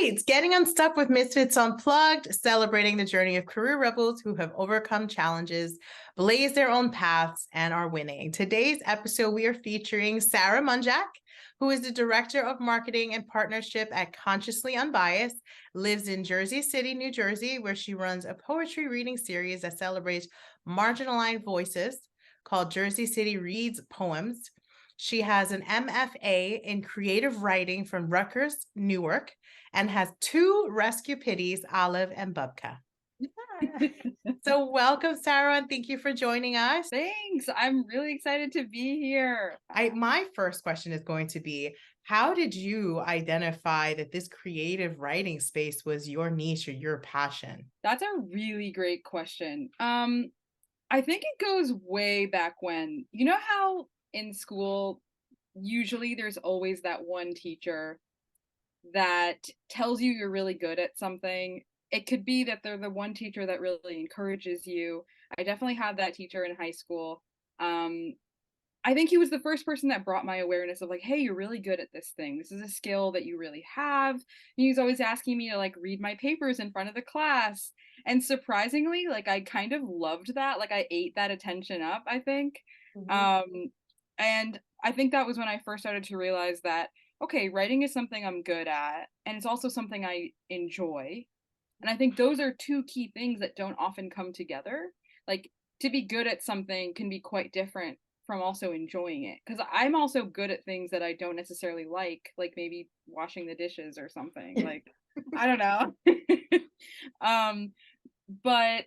right, getting unstuck with Misfits Unplugged, celebrating the journey of career rebels who have overcome challenges, blazed their own paths, and are winning. Today's episode, we are featuring Sara Munjack, who is the Director of Marketing and Partnership at Consciously Unbiased, lives in Jersey City, New Jersey, where she runs a poetry reading series that celebrates marginalized voices called Jersey City Reads Poems. She has an MFA in creative writing from Rutgers, Newark, and has two rescue pitties, Olive and Bubka. So welcome, Sara, and thank you for joining us. Thanks. I'm really excited to be here. My first question is going to be, how did you identify that this creative writing space was your niche or your passion? That's a really great question. I think it goes way back when. You know how in school, usually there's always that one teacher that tells you you're really good at something. It could be that they're the one teacher that really encourages you. I definitely had that teacher in high school. I think he was the first person that brought my awareness of like, hey, you're really good at this thing. This is a skill that you really have. And he was always asking me to like read my papers in front of the class. And surprisingly, like I kind of loved that. Like I ate that attention up, I think. And I think that was when I first started to realize that, okay, writing is something I'm good at. And it's also something I enjoy. And I think those are two key things that don't often come together. Like to be good at something can be quite different from also enjoying it. Because I'm also good at things that I don't necessarily like maybe washing the dishes or something. Like, I don't know. But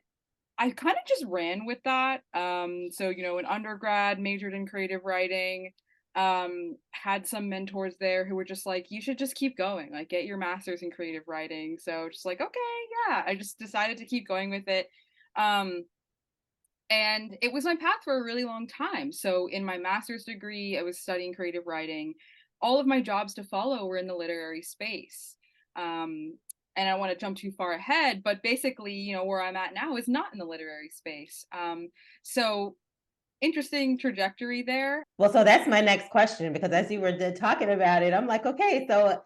I kind of just ran with that. So, in undergrad, majored in creative writing, had some mentors there who were just like, you should just keep going, like get your master's in creative writing. So just like, okay, yeah, I just decided to keep going with it. And it was my path for a really long time. So in my master's degree, I was studying creative writing. All of my jobs to follow were in the literary space. And I don't want to jump too far ahead, but basically, where I'm at now is not in the literary space. So interesting trajectory there. Well, so that's my next question, because as you were talking about it, I'm like, okay, so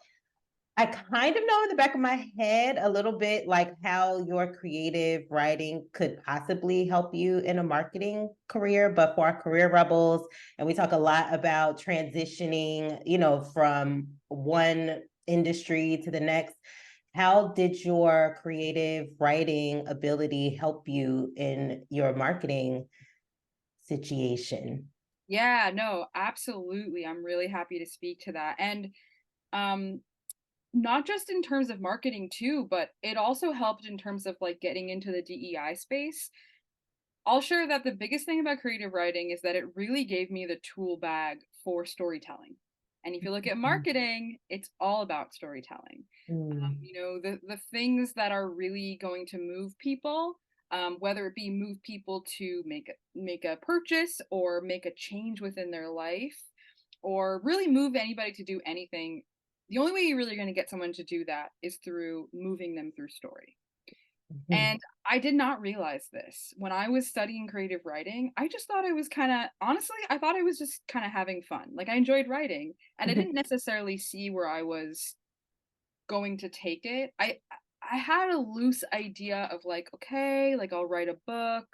I kind of know in the back of my head a little bit like how your creative writing could possibly help you in a marketing career, but for our career rebels, and we talk a lot about transitioning, from one industry to the next. How did your creative writing ability help you in your marketing situation? Yeah, no, absolutely. I'm really happy to speak to that. And not just in terms of marketing too, but it also helped in terms of like getting into the DEI space. I'll share that the biggest thing about creative writing is that it really gave me the tool bag for storytelling. And if you look at marketing, it's all about storytelling. The things that are really going to move people, whether it be move people to make a purchase or make a change within their life, or really move anybody to do anything. The only way you're really going to get someone to do that is through moving them through story. And I did not realize this. When I was studying creative writing, I just thought I was honestly, I thought I was just kind of having fun. Like I enjoyed writing and I didn't necessarily see where I was going to take it. I had a loose idea of like, okay, like I'll write a book.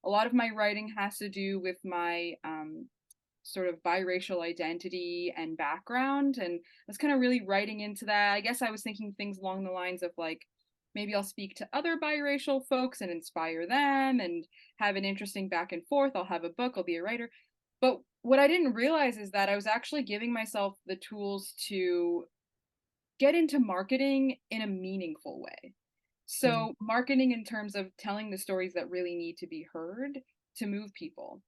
A lot of my writing has to do with my sort of biracial identity and background. And I was kind of really writing into that. I guess I was thinking things along the lines of like, maybe I'll speak to other biracial folks and inspire them and have an interesting back and forth. I'll have a book, I'll be a writer. But what I didn't realize is that I was actually giving myself the tools to get into marketing in a meaningful way. So marketing in terms of telling the stories that really need to be heard to move people.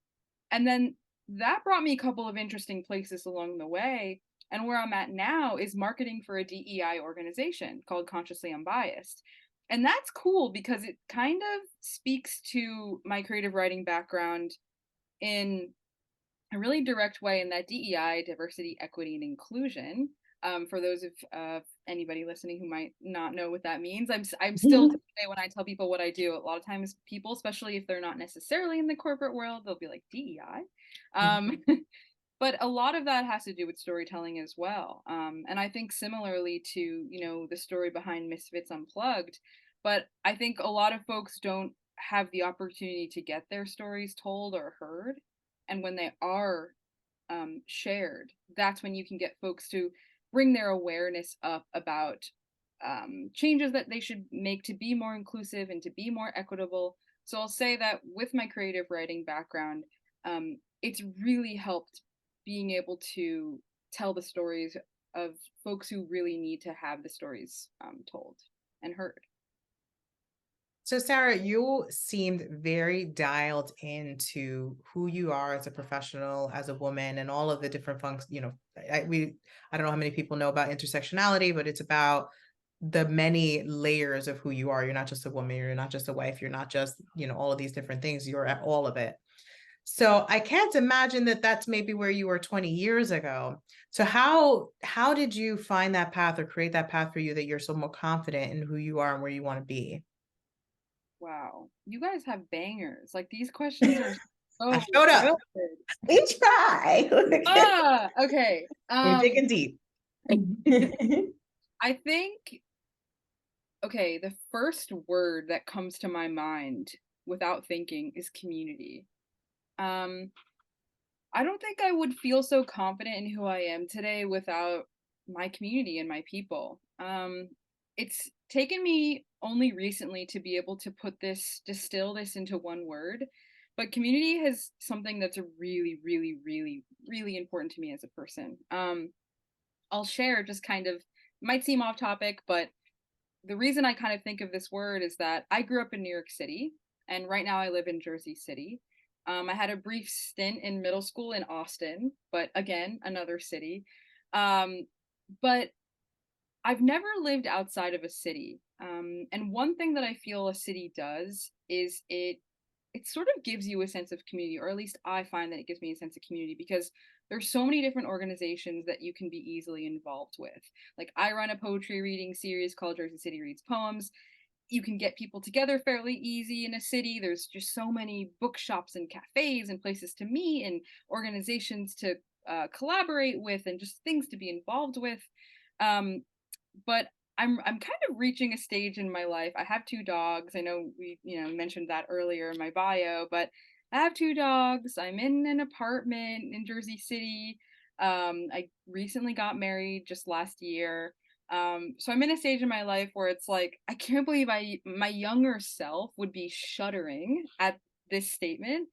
And then that brought me a couple of interesting places along the way. And where I'm at now is marketing for a DEI organization called Consciously Unbiased. And that's cool because it kind of speaks to my creative writing background in a really direct way, in that DEI, diversity, equity, and inclusion. For those of anybody listening who might not know what that means, I'm still today when I tell people what I do, a lot of times people, especially if they're not necessarily in the corporate world, they'll be like DEI. But a lot of that has to do with storytelling as well. And I think similarly to, you know, the story behind Misfits Unplugged, but I think a lot of folks don't have the opportunity to get their stories told or heard. And when they are shared, that's when you can get folks to bring their awareness up about changes that they should make to be more inclusive and to be more equitable. So I'll say that with my creative writing background, it's really helped being able to tell the stories of folks who really need to have the stories told and heard. So, Sarah, you seemed very dialed into who you are as a professional, as a woman, and all of the different functions. You know, I don't know how many people know about intersectionality, but it's about the many layers of who you are. You're not just a woman, you're not just a wife, you're not just, you know, all of these different things. You're at all of it. So I can't imagine that that's maybe where you were 20 years ago. So how did you find that path or create that path for you that you're so more confident in who you are and where you want to be? Wow, you guys have bangers. Like these questions are I so showed up. good. We try. Okay. We're digging deep. I think, okay, the first word that comes to my mind without thinking is community. Um, I don't think I would feel so confident in who I am today without my community and my people. It's taken me only recently to be able to distill this into one word, but community has something that's a really, really, really, really important to me as a person. I'll share just kind of, might seem off topic, but the reason I kind of think of this word is that I grew up in New York City, and right now I live in Jersey City. I had a brief stint in middle school in Austin, but again, another city. Um, but I've never lived outside of a city. And one thing that I feel a city does is it sort of gives you a sense of community, or at least I find that it gives me a sense of community because there's so many different organizations that you can be easily involved with. Like I run a poetry reading series called Jersey City Reads Poems. You can get people together fairly easy in a city. There's just so many bookshops and cafes and places to meet and organizations to collaborate with and just things to be involved with. Um, but I'm kind of reaching a stage in my life. I have two dogs. I know we, you know, mentioned that earlier in my bio, but I have two dogs. I'm in an apartment in Jersey City. I recently got married just last year. So I'm in a stage in my life where it's like I can't believe my younger self would be shuddering at this statement,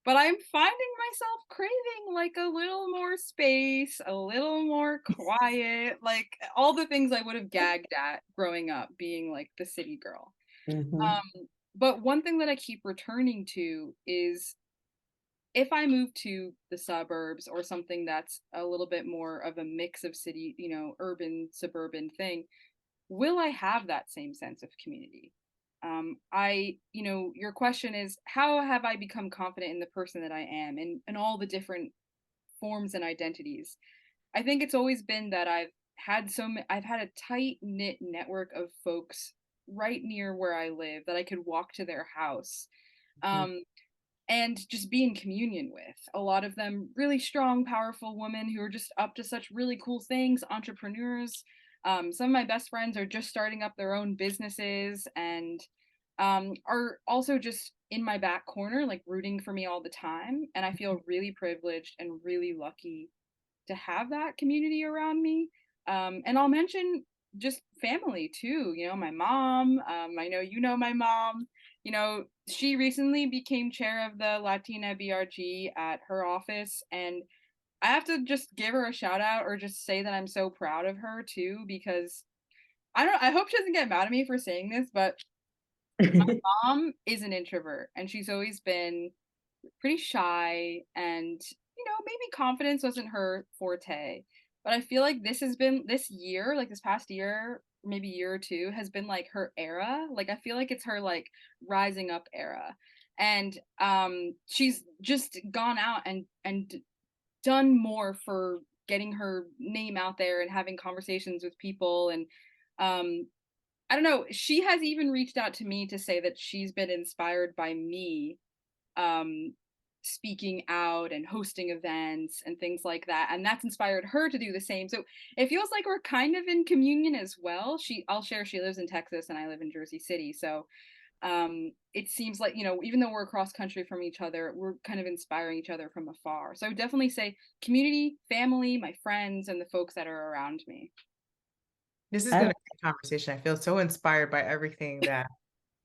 but I'm finding myself craving like a little more space, a little more quiet, like all the things I would have gagged at growing up, being like the city girl. Mhm. But one thing that I keep returning to is if I move to the suburbs or something that's a little bit more of a mix of city, you know, urban, suburban thing, will I have that same sense of community? You know, your question is, how have I become confident in the person that I am and all the different forms and identities? I think it's always been that I've had a tight knit network of folks right near where I live that I could walk to their house. Um, and just be in communion with a lot of them really strong, powerful women who are just up to such really cool things, entrepreneurs. Some of my best friends are just starting up their own businesses and are also just in my back corner, like rooting for me all the time. And I feel really privileged and really lucky to have that community around me. And I'll mention just family too. You know, my mom. I know you know my mom. You know, she recently became chair of the Latina BRG at her office, and I have to just give her a shout out or just say that I'm so proud of her too because I hope she doesn't get mad at me for saying this, but my mom is an introvert and she's always been pretty shy and you know maybe confidence wasn't her forte, but I feel like this year, like this past year, maybe year or two, has been like her era. Like I feel like it's her like rising up era, and she's just gone out and done more for getting her name out there and having conversations with people. And um I don't know, she has even reached out to me to say that she's been inspired by me um speaking out and hosting events and things like that, and that's inspired her to do the same. So it feels like we're kind of in communion as well. I'll share, she lives in Texas and I live in Jersey City, so it seems like, even though we're across country from each other, we're kind of inspiring each other from afar. So I would definitely say community, family, my friends, and the folks that are around me. This has been a great conversation. I feel so inspired by everything that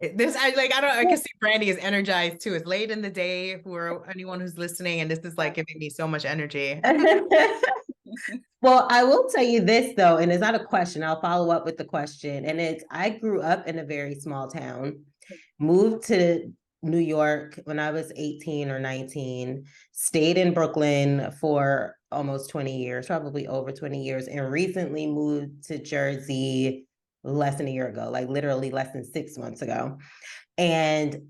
I can see Brandy is energized too. It's late in the day for anyone who's listening, and this is like giving me so much energy. Well, I will tell you this though, and it's not a question. I'll follow up with the question. And it's, I grew up in a very small town, moved to New York when I was 18 or 19, stayed in Brooklyn for almost 20 years, probably over 20 years, and recently moved to Jersey less than a year ago, like literally less than 6 months ago. And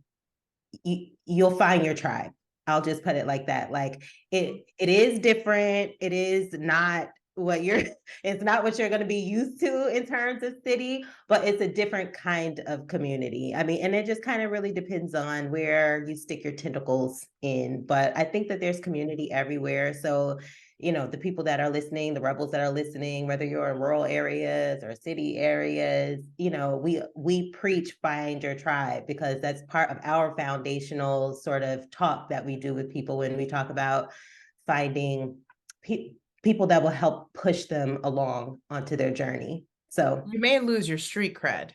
you'll find your tribe. I'll just put it like that. Like it is different. It is not what it's not what you're going to be used to in terms of city, but it's a different kind of community. I mean, and it just kind of really depends on where you stick your tentacles in. But I think that there's community everywhere. So, the people that are listening, the rebels that are listening, whether you're in rural areas or city areas, we preach find your tribe, because that's part of our foundational sort of talk that we do with people when we talk about finding people that will help push them along onto their journey. So you may lose your street cred.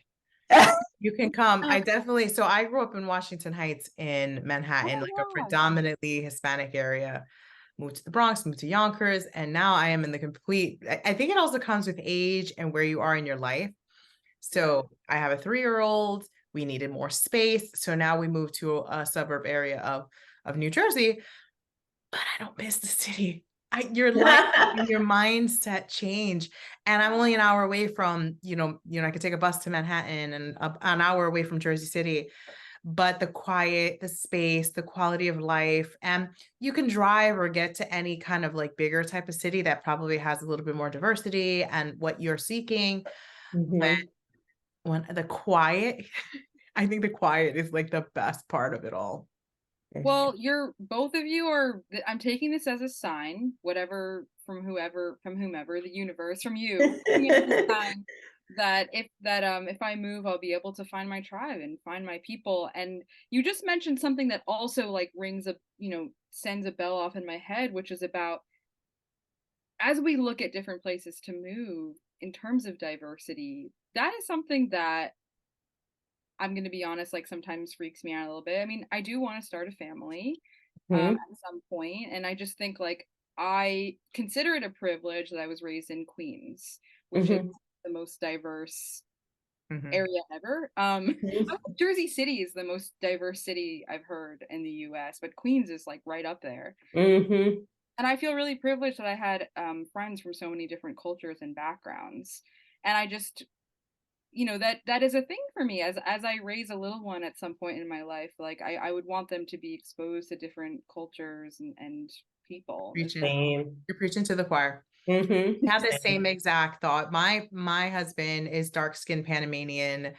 You can come. I grew up in Washington Heights in Manhattan, like a predominantly Hispanic area. Moved to the Bronx, moved to Yonkers, and now I am in the complete, I think it also comes with age and where you are in your life. So I have a 3-year-old, we needed more space. So now we moved to a suburb area of New Jersey, but I don't miss the city. Your life and your mindset change. And I'm only an hour away from, I could take a bus to Manhattan and an hour away from Jersey City. But the quiet, the space, the quality of life, and you can drive or get to any kind of like bigger type of city that probably has a little bit more diversity and what you're seeking. When the quiet, I think the quiet is like the best part of it all. Well, both of you are, I'm taking this as a sign, whatever, from whomever, the universe, from you, sign that if I move, I'll be able to find my tribe and find my people. And you just mentioned something that also like sends a bell off in my head, which is about, as we look at different places to move in terms of diversity, that is something that, I'm going to be honest, like sometimes freaks me out a little bit. I mean, I do want to start a family at some point, and I just think like, I consider it a privilege that I was raised in Queens, which is the most diverse area ever. Jersey City is the most diverse city I've heard in the US, but Queens is like right up there. And I feel really privileged that I had friends from so many different cultures and backgrounds. And I just, that is a thing for me as I raise a little one at some point in my life. Like I would want them to be exposed to different cultures and people. You're preaching to the choir. I have the same exact thought. My husband is dark-skinned Panamanian.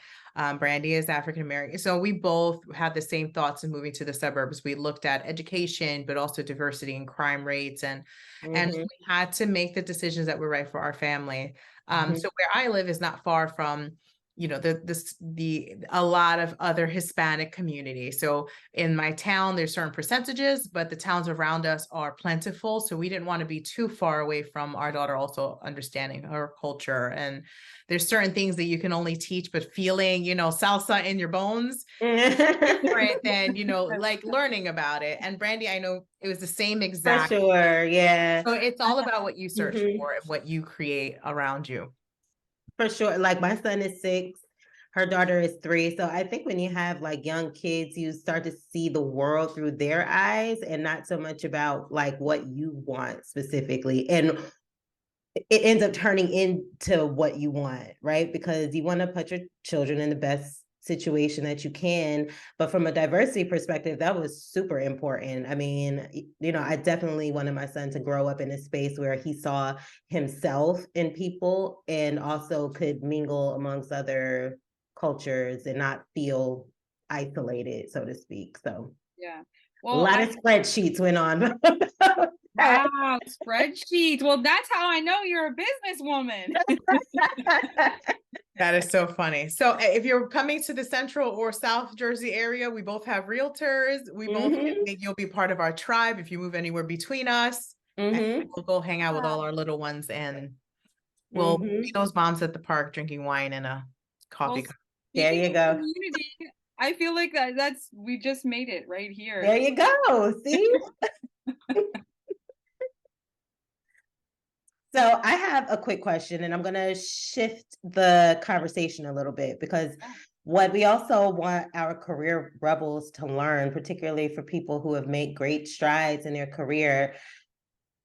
Brandy is African American. So we both had the same thoughts in moving to the suburbs. We looked at education, but also diversity and crime rates, and we had to make the decisions that were right for our family. So where I live is not far from, a lot of other Hispanic communities. So in my town, there's certain percentages, but the towns around us are plentiful. So we didn't want to be too far away from our daughter also understanding her culture. And there's certain things that you can only teach, but feeling, salsa in your bones, different than, like learning about it. And Brandy, I know it was the same exact. For sure, yeah. So it's all about what you search for and what you create around you. For sure. Like my son is 6, her daughter is 3. So I think when you have like young kids, you start to see the world through their eyes and not so much about like what you want specifically. And it ends up turning into what you want, right? Because you want to put your children in the best situation that you can. But from a diversity perspective, that was super important. I mean, I definitely wanted my son to grow up in a space where he saw himself in people and also could mingle amongst other cultures and not feel isolated, so to speak. So yeah, A lot of spreadsheets went on. Wow, spreadsheets. Well, that's how I know you're a businesswoman. That is so funny. So if you're coming to the Central or South Jersey area, we both have realtors. We both think you'll be part of our tribe if you move anywhere between us. And we'll go hang out with all our little ones, and we'll be those moms at the park drinking wine and a coffee. Well, there you go. Community, I feel like that's we just made it right here. There you go. See? So I have a quick question, and I'm going to shift the conversation a little bit, because what we also want our career rebels to learn, particularly for people who have made great strides in their career,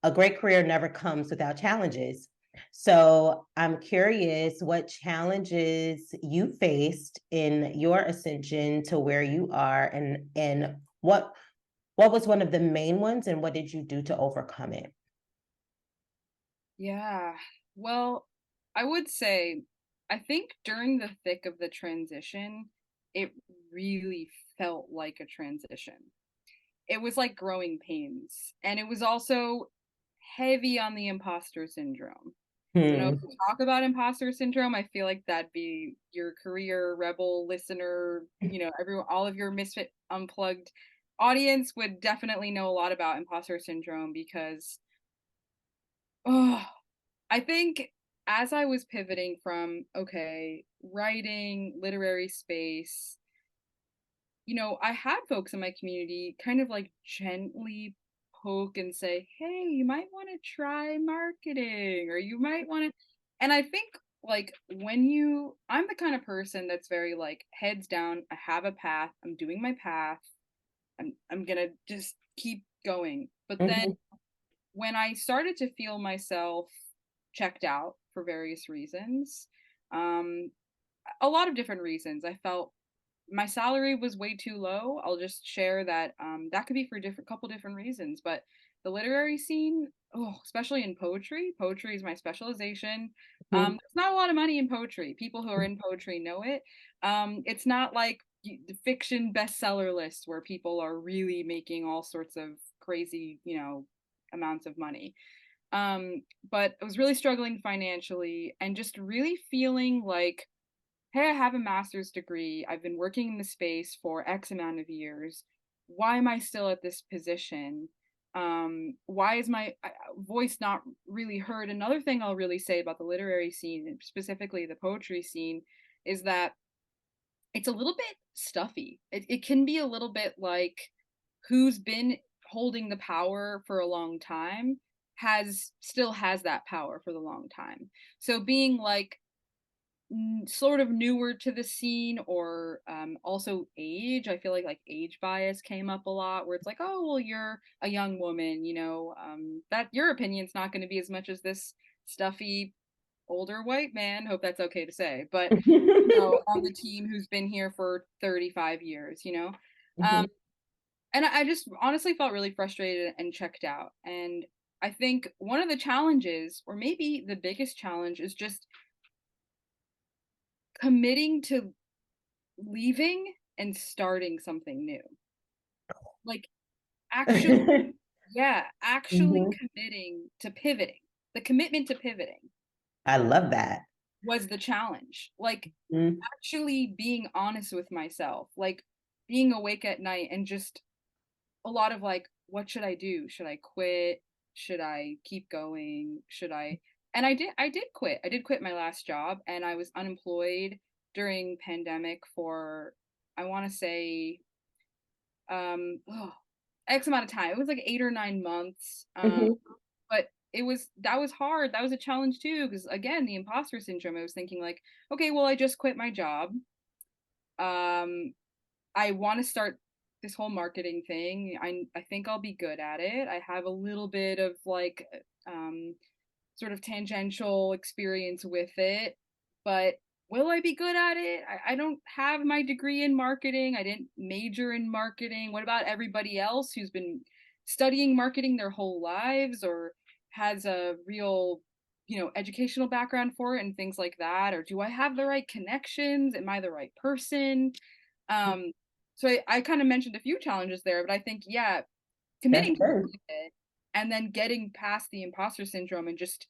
a great career never comes without challenges. So I'm curious what challenges you faced in your ascension to where you are, and what was one of the main ones, and what did you do to overcome it? Yeah. Well, I would say, I think during the thick of the transition, it really felt like a transition. It was like growing pains, and it was also heavy on the imposter syndrome. So now, if we talk about imposter syndrome, I feel like that'd be your career rebel listener, everyone, all of your Misfit Unplugged audience would definitely know a lot about imposter syndrome, because I think as I was pivoting from, okay, writing, literary space, I had folks in my community kind of like gently poke and say, hey, you might want to try marketing, or you might want to. And I think like I'm the kind of person that's very like heads down. I have a path. I'm doing my path. I'm going to just keep going. But then when I started to feel myself checked out for various reasons, a lot of different reasons, I felt my salary was way too low. I'll just share that that could be for couple different reasons, but the literary scene, especially in poetry is my specialization. There's not a lot of money in poetry. People who are in poetry know it. It's not like the fiction bestseller list where people are really making all sorts of crazy, amounts of money. But I was really struggling financially and just really feeling like, hey, I have a master's degree. I've been working in the space for X amount of years. Why am I still at this position? Why is my voice not really heard? Another thing I'll really say about the literary scene, and specifically the poetry scene, is that it's a little bit stuffy. It can be a little bit like who's been holding the power for a long time still has that power for the long time. So being like sort of newer to the scene, or also age, I feel like age bias came up a lot, where it's like, oh well, you're a young woman, that your opinion's not going to be as much as this stuffy older white man, hope that's okay to say, but on the team who's been here for 35 years. And I just honestly felt really frustrated and checked out. And I think one of the challenges, or maybe the biggest challenge, is just committing to leaving and starting something new. Like actually, committing to pivoting. The commitment to pivoting. I love that. Was the challenge. Like actually being honest with myself, like being awake at night and just a lot of like, what should I do? Should I quit? Should I keep going? And I did quit. I did quit my last job, and I was unemployed during pandemic for, I want to say, X amount of time. It was like 8 or 9 months. But that was hard. That was a challenge too, because again, the imposter syndrome. I was thinking like, okay, well, I just quit my job. I want to start this whole marketing thing. I think I'll be good at it. I have a little bit of like sort of tangential experience with it, but will I be good at it? I don't have my degree in marketing. I didn't major in marketing. What about everybody else who's been studying marketing their whole lives, or has a real, educational background for it and things like that? Or do I have the right connections? Am I the right person? So I kind of mentioned a few challenges there, but I think, yeah, That's committing to good. it and then getting past the imposter syndrome and just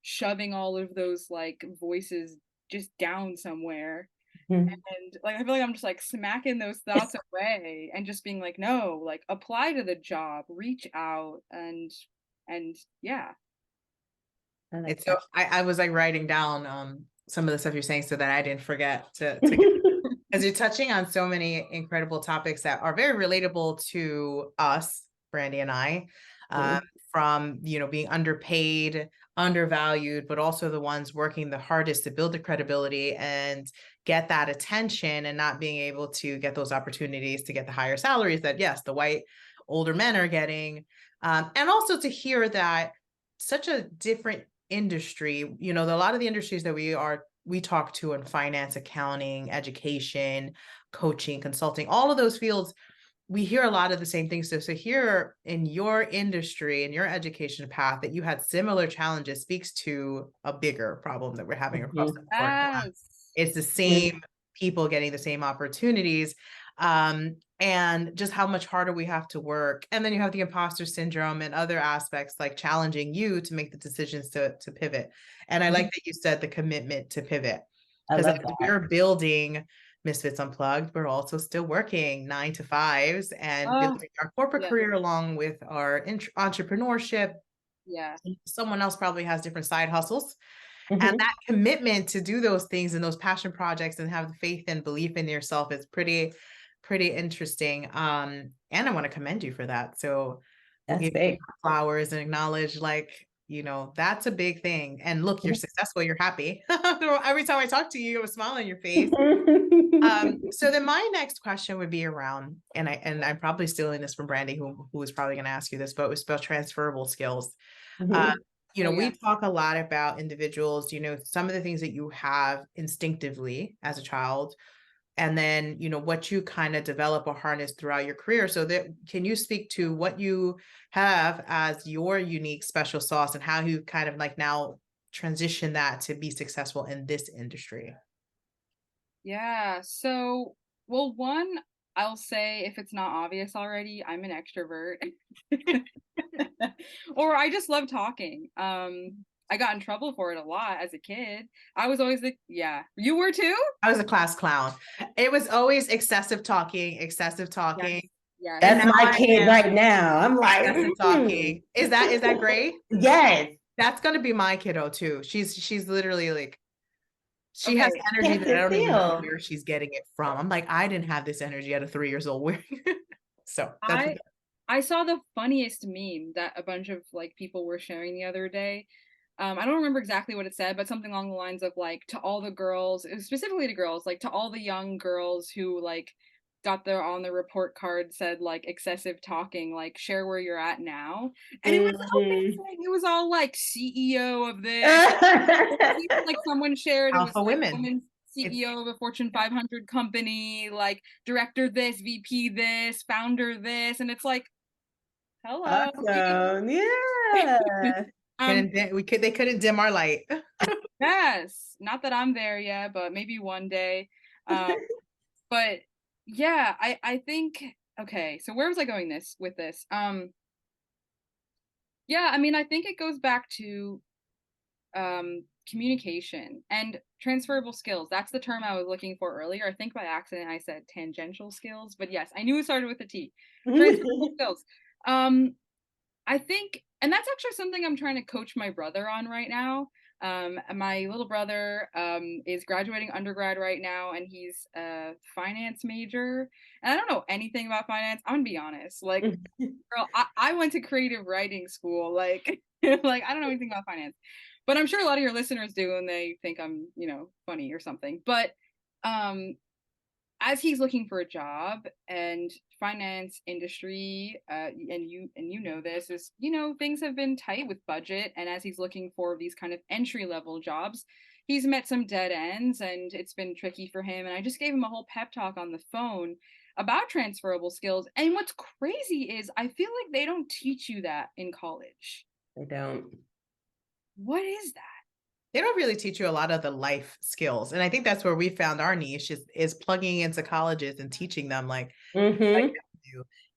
shoving all of those like voices just down somewhere. Mhm. And like I feel like I'm just like smacking those thoughts away and just being like, no, like apply to the job, reach out and yeah. I like It's so that. I was like writing down some of the stuff you're saying so that I didn't forget to get, because you're touching on so many incredible topics that are very relatable to us, Brandy and I, um, Mhm. from, you know, being underpaid, undervalued, but also the ones working the hardest to build the credibility and get that attention and not being able to get those opportunities to get the higher salaries that, yes, the white older men are getting. And also to hear that such a different industry, you know, a lot of the industries that we talk to in finance, accounting, education, coaching, consulting, all of those fields, we hear a lot of the same things. So here in your industry and your education path that you had similar challenges speaks to a bigger problem that we're having across the Mhm. board. Yes. It's the Mhm. same people getting the same opportunities, and just how much harder we have to work. And then you have the imposter syndrome and other aspects like challenging you to make the decisions to pivot. And I like Mhm. that you said the commitment to pivot, I because love as that. we're building Misfits Unplugged, we're also still working 9 to 5s and Oh, building our corporate yeah. career along with our entrepreneurship. Yeah. Someone else probably has different side hustles, and Mhm. that commitment to do those things and those passion projects and have the faith and belief in yourself is pretty interesting. And I want to commend you for that. So we'll That's give you big. flowers and acknowledge, like, you know, that's a big thing. And look, you're Mhm. successful, you're happy. Every time I talk to you, you have a smile on your face. So then my next question would be around, and I'm probably stealing this from Brandy, who was probably going to ask you this, but it was about transferable skills. Uh, Mhm. you Oh know, yeah. we talk a lot about individuals, you know, some of the things that you have instinctively as a child, and then, you know, what you kind of develop or harness throughout your career. So that, can you speak to what you have as your unique special sauce and how you kind of like now transition that to be successful in this industry? Yeah. So, well, one, I'll say if it's not obvious already, I'm an extrovert. Or I just love talking. I got in trouble for it a lot as a kid. I was always the yeah. You were too? I was a class clown. It was always excessive talking, excessive Yes. talking. Yes. And That's now my I kid am right now. I'm like, excessive talking. Is that great? yes. That's gonna be my kiddo too. She's literally like, she has Okay. energy Yes, that I don't even know Cecile. where she's getting it from. I'm like, I didn't have this energy at a 3 years old. Where so that's I saw the funniest meme that a bunch of like people were sharing the other day. I don't remember exactly what it said, but something along the lines of like to all the girls, it was specifically to girls, like to all the young girls who like got their on the report card said like excessive talking, like share where you're at now. And it was Mhm. amazing. It was all like CEO of this. It was even like someone shared it was alpha like women. woman It's CEO of a Fortune 500 company, like director this, VP this, founder this, and it's like, hello. Awesome. Yeah. um, they couldn't dim our light. yes, not that I'm there yet, but maybe one day. Um, but yeah, I think okay. So where was I going this with this? Yeah, I mean, I think it goes back to communication and transferable skills. That's the term I was looking for earlier. I think by accident I said tangential skills, but yes, I knew it started with a T. Transferable skills. Um, I think, and that's actually something I'm trying to coach my brother on right now. My little brother is graduating undergrad right now, and he's a finance major. And I don't know anything about finance. I'm gonna be honest. Like, girl, I went to creative writing school. Like, like I don't know anything about finance, but I'm sure a lot of your listeners do, and they think I'm, funny or something. But um, as he's looking for a job and finance industry, and you know this is, things have been tight with budget, and as he's looking for these kind of entry level jobs, he's met some dead ends, and it's been tricky for him. And I just gave him a whole pep talk on the phone about transferable skills. And what's crazy is I feel like they don't teach you that in college. I don't. What is that? they don't really teach you a lot of the life skills. And I think that's where we found our niche is plugging into colleges and teaching them like Mm-hmm.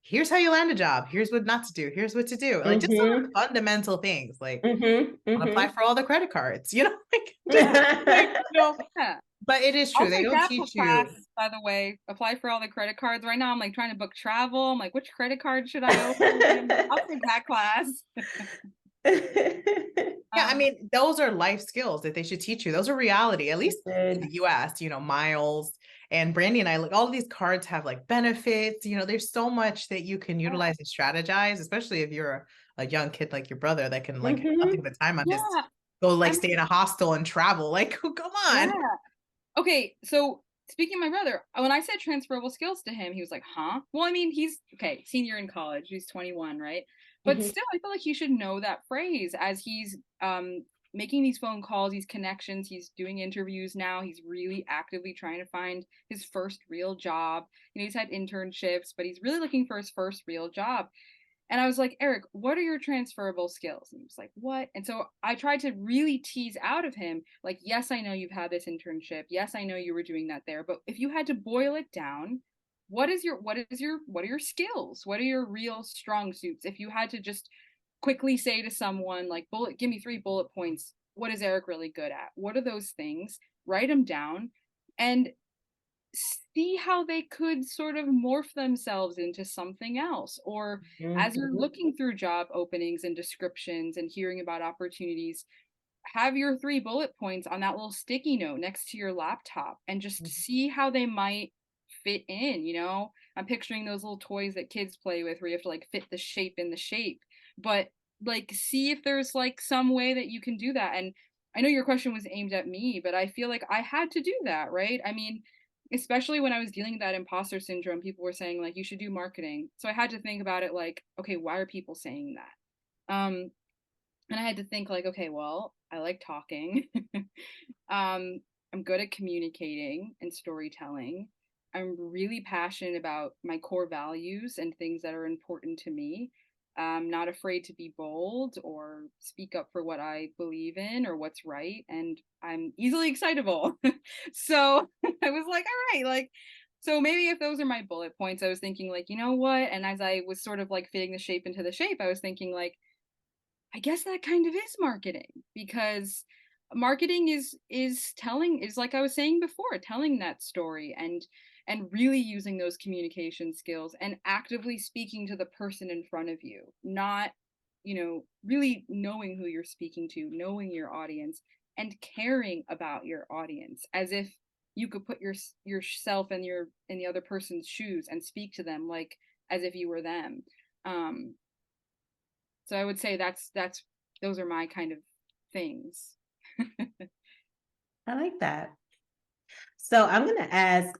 here's how you land a job. Here's what not to do. Here's what to do. Like just some fundamental things like apply for all the credit cards, like just like, Yeah. but it is I'll true. They take don't that teach class, you. by the way. Apply for all the credit cards. Right now, I'm like trying to book travel. I'm like, which credit card should I open? I'll take that class. Yeah, I mean, those are life skills that they should teach you. Those are reality, at least in the US, miles and Brandy and I, like all of these cards have like benefits, there's so much that you can utilize and strategize, especially if you're a young kid like your brother that can like have nothing but time on just Yeah. go like stay in a hostel and travel. Like, come on. Yeah. Okay, so speaking of my brother, when I said transferable skills to him, he was like, huh? Well, I mean, he's okay, senior in college, he's 21, right? But still, I feel like he should know that phrase as he's making these phone calls, these connections, he's doing interviews now, he's really actively trying to find his first real job. He's had internships, but he's really looking for his first real job. And I was like, Eric, what are your transferable skills? And he was like, what? And so I tried to really tease out of him, like, yes, I know you've had this internship. Yes, I know you were doing that there. But if you had to boil it down, what are your skills? What are your real strong suits? If you had to just quickly say to someone like, give me 3 bullet points, what is Eric really good at? What are those things? Write them down and see how they could sort of morph themselves into something else. Or as you're looking through job openings and descriptions and hearing about opportunities, have your 3 bullet points on that little sticky note next to your laptop and just see how they might fit in. I'm picturing those little toys that kids play with where you have to like fit the shape in the shape, but like see if there's like some way that you can do that. And I know your question was aimed at me, but I feel like I had to do that, right? I mean, especially when I was dealing with that imposter syndrome, people were saying like you should do marketing. So I had to think about it like, okay, why are people saying that? And I had to think like, okay, well, I like talking. I'm good at communicating and storytelling. I'm really passionate about my core values and things that are important to me. I'm not afraid to be bold or speak up for what I believe in or what's right. And I'm easily excitable. So I was like, all right, like, so maybe if those are my bullet points, I was thinking like, you know what? And as I was sort of like fitting the shape into the shape, I was thinking like, I guess that kind of is marketing, because marketing is like I was saying before, telling that story and really using those communication skills and actively speaking to the person in front of you, not really knowing who you're speaking to, knowing your audience and caring about your audience as if you could put yourself in the other person's shoes and speak to them like as if you were them. So I would say that's those are my kind of things. I like that. So I'm going to ask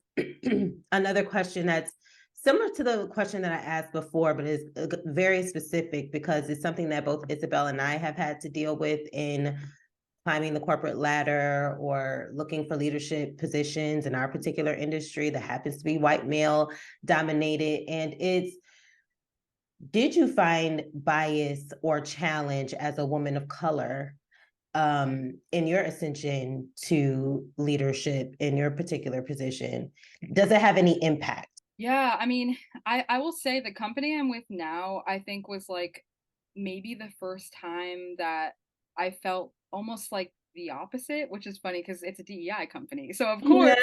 another question that's similar to the question that I asked before, but is very specific because it's something that both Isabel and I have had to deal with in climbing the corporate ladder or looking for leadership positions in our particular industry that happens to be white male dominated. And it's, did you find bias or challenge as a woman of color in your ascension to leadership in your particular position? Does it have any impact? Yeah, I mean, I will say the company I'm with now, I think was like maybe the first time that I felt almost like the opposite, which is funny because it's a DEI company. So of course,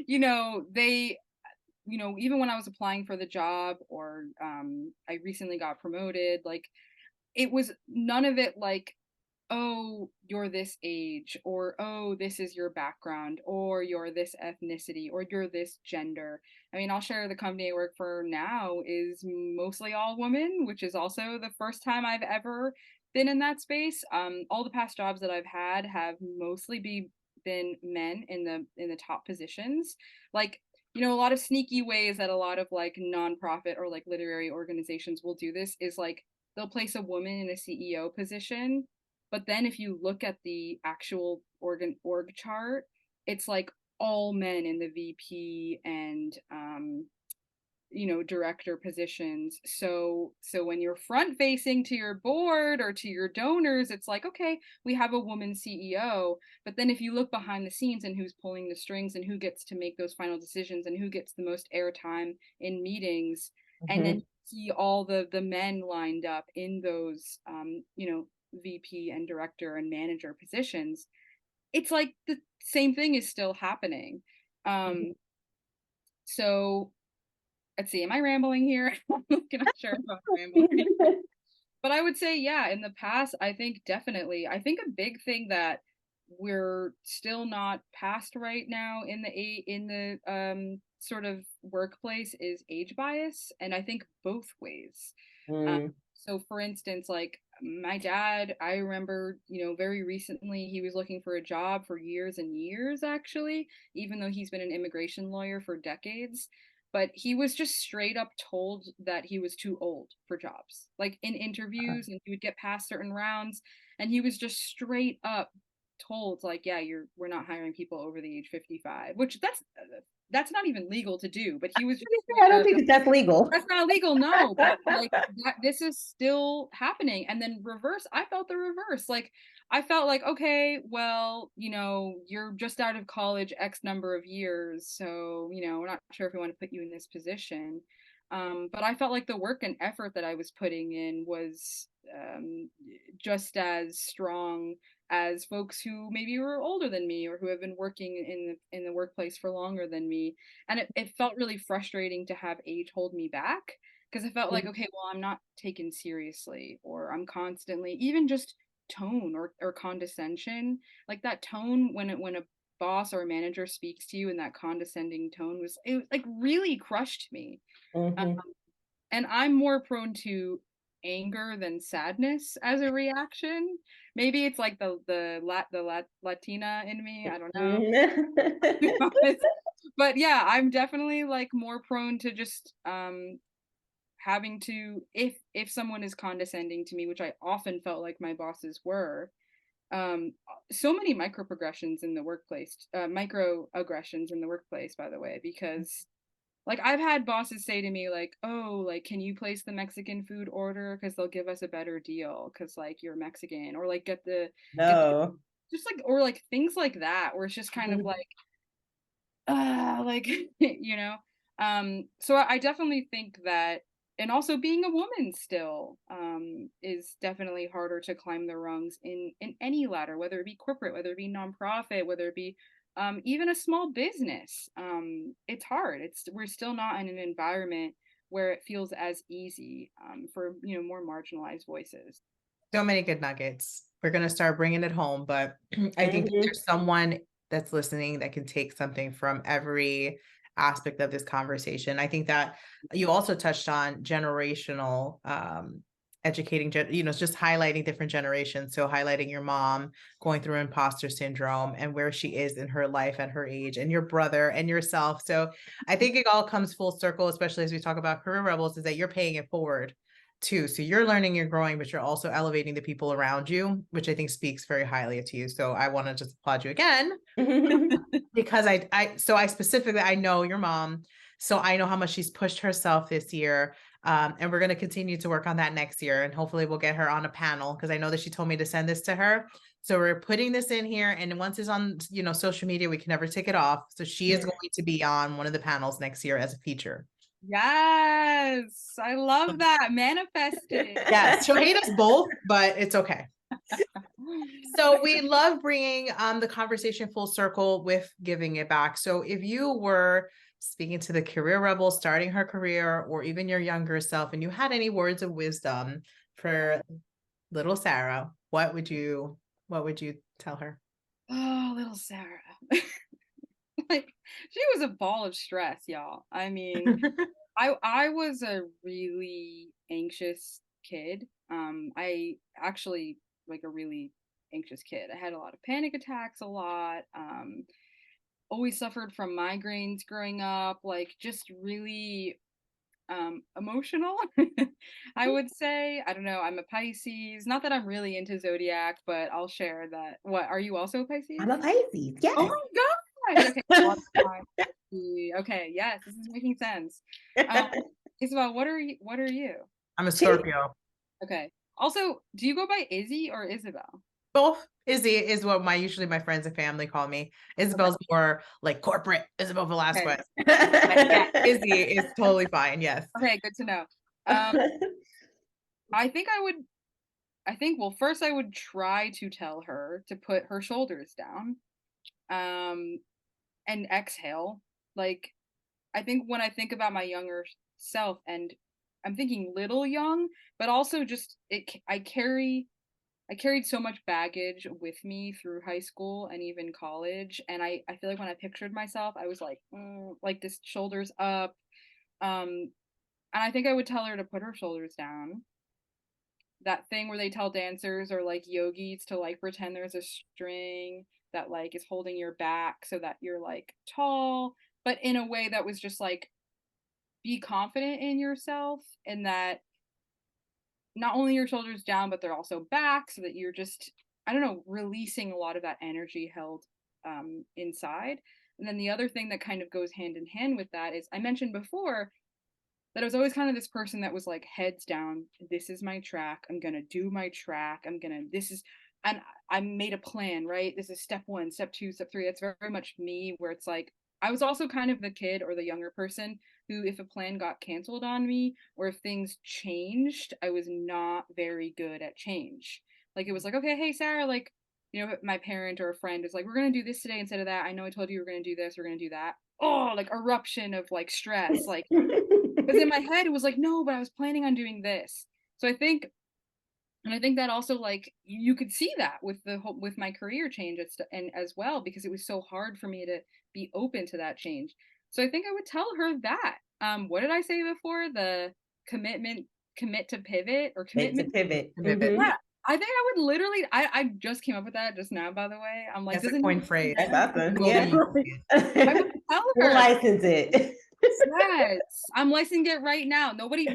they even when I was applying for the job or I recently got promoted, like it was none of it like, oh, you're this age, or oh, this is your background, or you're this ethnicity, or you're this gender. I mean, I'll share the company I work for now is mostly all women, which is also the first time I've ever been in that space. All the past jobs that I've had have mostly been men in the top positions. Like, a lot of sneaky ways that a lot of like nonprofit or like literary organizations will do this is like they'll place a woman in a CEO position, but then if you look at the actual org chart, it's like all men in the VP and director positions. So when you're front facing to your board or to your donors, it's like, okay, we have a woman CEO. But then if you look behind the scenes and who's pulling the strings and who gets to make those final decisions and who gets the most airtime in meetings, and then see all the men lined up in those VP and director and manager positions, it's like the same thing is still happening. So let's see, am I rambling here? I'm not sure if I'm rambling. But I would say, yeah, in the past, I think definitely. I think a big thing that we're still not past right now in the sort of workplace is age bias, and I think both ways. So for instance, like my dad, I remember, very recently he was looking for a job for years and years, actually, even though he's been an immigration lawyer for decades. But he was just straight up told that he was too old for jobs, like in interviews, and he would get past certain rounds, and he was just straight up told, like, yeah, we're not hiring people over the age 55, which that's not even legal to do. But he was just, I don't think that's legal. That's not illegal, no. But like this is still happening. And then I felt the reverse. Like I felt like, okay, well, you're just out of college X number of years, so we're not sure if we want to put you in this position. But I felt like the work and effort that I was putting in was just as strong as folks who maybe were older than me or who have been working in the workplace for longer than me. And it felt really frustrating to have age hold me back, because I felt like, okay, well, I'm not taken seriously, or I'm constantly, even just tone or condescension, like that tone when a boss or a manager speaks to you in that condescending tone it like really crushed me. And I'm more prone to anger than sadness as a reaction. Maybe it's like the Latina in me. I don't know. But yeah, I'm definitely like more prone to just having to, if someone is condescending to me, which I often felt like my bosses were. So many microaggressions in the workplace, by the way, because like I've had bosses say to me like, oh, like, can you place the Mexican food order because they'll give us a better deal because like you're Mexican, or like just like, or like things like that, where it's just kind of like like so I definitely think that. And also being a woman still is definitely harder to climb the rungs in any ladder, whether it be corporate, whether it be nonprofit, whether it be even a small business. It's hard. We're still not in an environment where it feels as easy for more marginalized voices. So many good nuggets. We're going to start bringing it home, but I think that there's someone that's listening that can take something from every aspect of this conversation. I think that you also touched on generational educating, just highlighting different generations. So highlighting your mom going through imposter syndrome and where she is in her life at her age, and your brother and yourself. So I think it all comes full circle, especially as we talk about career rebels, is that you're paying it forward too. So you're learning, you're growing, but you're also elevating the people around you, which I think speaks very highly to you. So I want to just applaud you again because I specifically, I know your mom, so I know how much she's pushed herself this year. And we're going to continue to work on that next year, and hopefully we'll get her on a panel, because I know that she told me to send this to her. So we're putting this in here, and once it's on, social media, we can never take it off. So she is going to be on one of the panels next year as a feature. Yes, I love that. Manifested. Yes, she'll hate us both, but it's okay. So we love bringing the conversation full circle with giving it back. So if you were speaking to the career rebel starting her career, or even your younger self, and you had any words of wisdom for little Sara, what would you tell her? Oh, little Sara. Like, she was a ball of stress, y'all. I mean, I was a really anxious kid. I actually, like, a really anxious kid. I had a lot of panic attacks a lot. Always suffered from migraines growing up, like just really emotional. I would say. I don't know, I'm a Pisces. Not that I'm really into zodiac, but I'll share that. What, are you also a Pisces? I'm a Pisces, yes. Oh my gosh. Okay. Exactly. Okay. Yes, this is making sense. Isabel, what are you? I'm a Scorpio. Okay. Also, do you go by Izzy or Isabel? Both. Izzy is what usually my friends and family call me. Isabel's more like corporate, Isabel Velasquez. Okay. Yeah, Izzy is totally fine. Yes. Okay, good to know. I think well, first I would try to tell her to put her shoulders down, and exhale. Like, I think when I think about my younger self, and I'm thinking little young, but also just I carried so much baggage with me through high school and even college, and I feel like when I pictured myself, I was like this shoulders up, and I think I would tell her to put her shoulders down. That thing where they tell dancers or like yogis to like pretend there's a string that like is holding your back so that you're like tall, but in a way that was just like, be confident in yourself, and that not only your shoulders down, but they're also back, so that you're just, I don't know, releasing a lot of that energy held inside. And then the other thing that kind of goes hand in hand with that is, I mentioned before that I was always kind of this person that was like, heads down, this is my track, I'm gonna do my track, and I made a plan, right? This is step 1, step 2, step 3. It's very, very much me, where it's like, I was also kind of the kid or the younger person who, if a plan got canceled on me or if things changed, I was not very good at change. Like, it was like, okay, hey Sarah, like, my parent or a friend is like, we're gonna do this today instead of that. I know I told you we're gonna do this, we're gonna do that. Oh, like eruption of like stress. Like, because in my head it was like, no, but I was planning on doing this. So I think that also, like, you could see that with my career change and as well, because it was so hard for me to be open to that change. So I think I would tell her that. What did I say before? The commit to pivot, or commitment to pivot. Pivot. Yeah, I think I would literally. I just came up with that just now, by the way. I'm like, That's a coin phrase. That's awesome. Golden Yeah. I would tell her. We'll license it. Yes, I'm licensing it right now. Nobody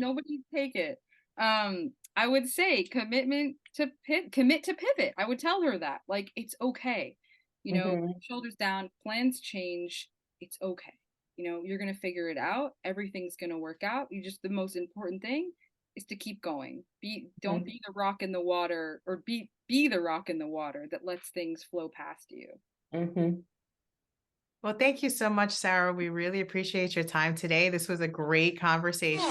take it. I would say commit to pivot. I would tell her that, like, it's okay. Shoulders down, plans change. It's okay. You're gonna figure it out. Everything's gonna work out. The most important thing is to keep going. Don't be the rock in the water, or be the rock in the water that lets things flow past you. Mm-hmm. Well, thank you so much, Sarah. We really appreciate your time today. This was a great conversation.